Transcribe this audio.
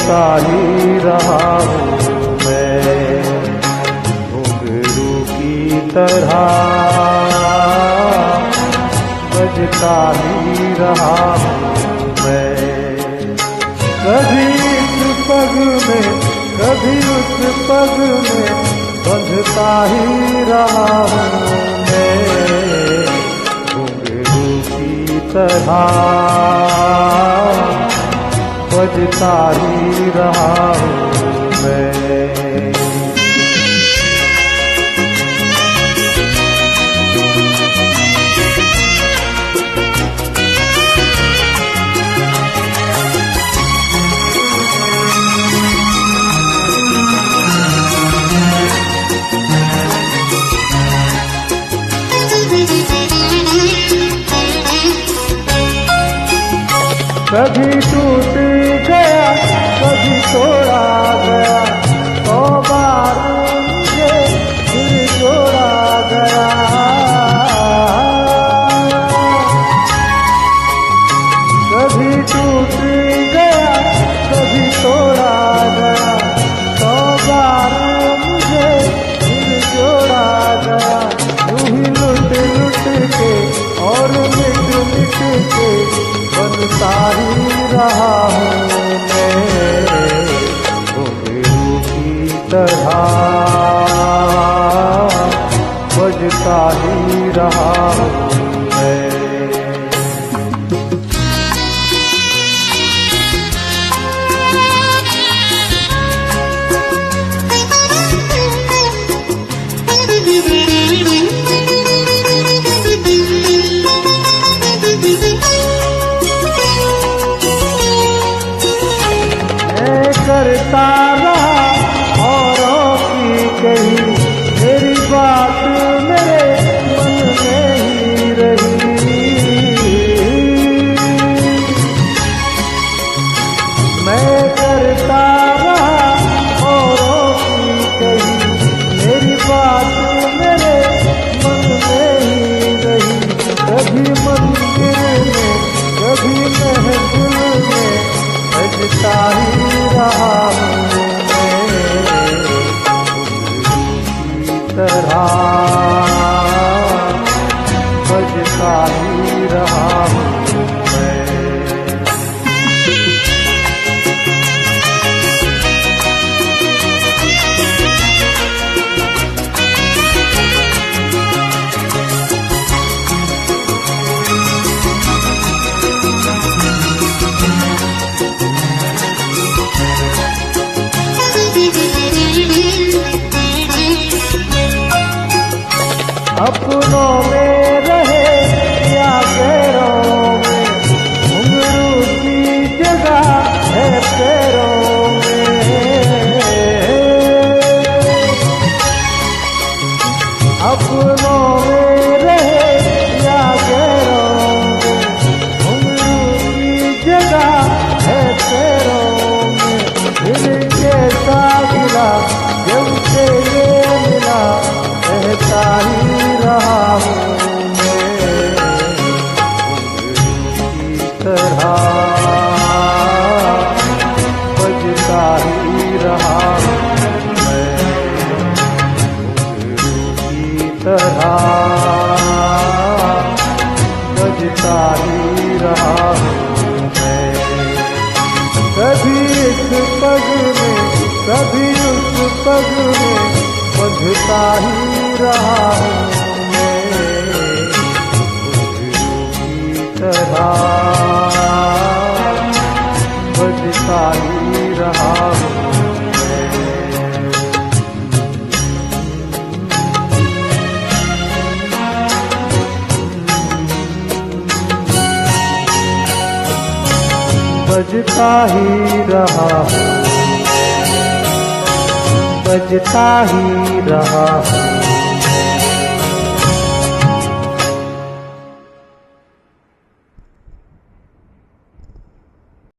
बजता ही रहा हूँ मैं, घुंघरू की तरह बजता ही रहा हूँ मैं। कभी इस पग में कभी उस पग में बंधता ही रहा हूँ मैं, घुंघरू की तरह बजता ही रहा हूँ मैं। कभी टूट गया कभी तोड़ा गया, 100 बार मुझे फिर जोड़ा गया। कभी टूट गया कभी तोड़ा गया, 100 बार मुझे फिर जोड़ा गया। यूं ही लुट लुट के और मिट मिट के बनता ही रहा हूँ मैं, घुंघरू की तरह बजता ही रहा हूँ मैं। करता रहा औरों की कही, मेरी बात मेरे मन में ही रही। मैं करता रहा औरों की कही, मेरी बात मेरे मन में ही रही। कभी मंदिर में कभी महफिल में बजता ही रहा हूँ मैं, घुंघरू की तरह बजता ही रहा हूँ मैं। अपनों में रहे या गैरों में, घुंघरू की जगह है पैरों में। अपनों में रहे या गैरों में, घुंघरू की जगह है पैरों में। दिल कैसा गिला जब से ये मिला, कहता ही रहा हूँ मैं, घुंघरू की तरह बजता ही रहा हूँ मैं, घुंघरू की तरह बजता ही रहा हूँ मैं। कभी इस पग में कभी उस पग में बजता ही रहा हूँ मैं, घुंघरू की तरह बजता ही रहा हूँ मैं। बजता ही रहा हूँ, बजता ही रहा हूँ।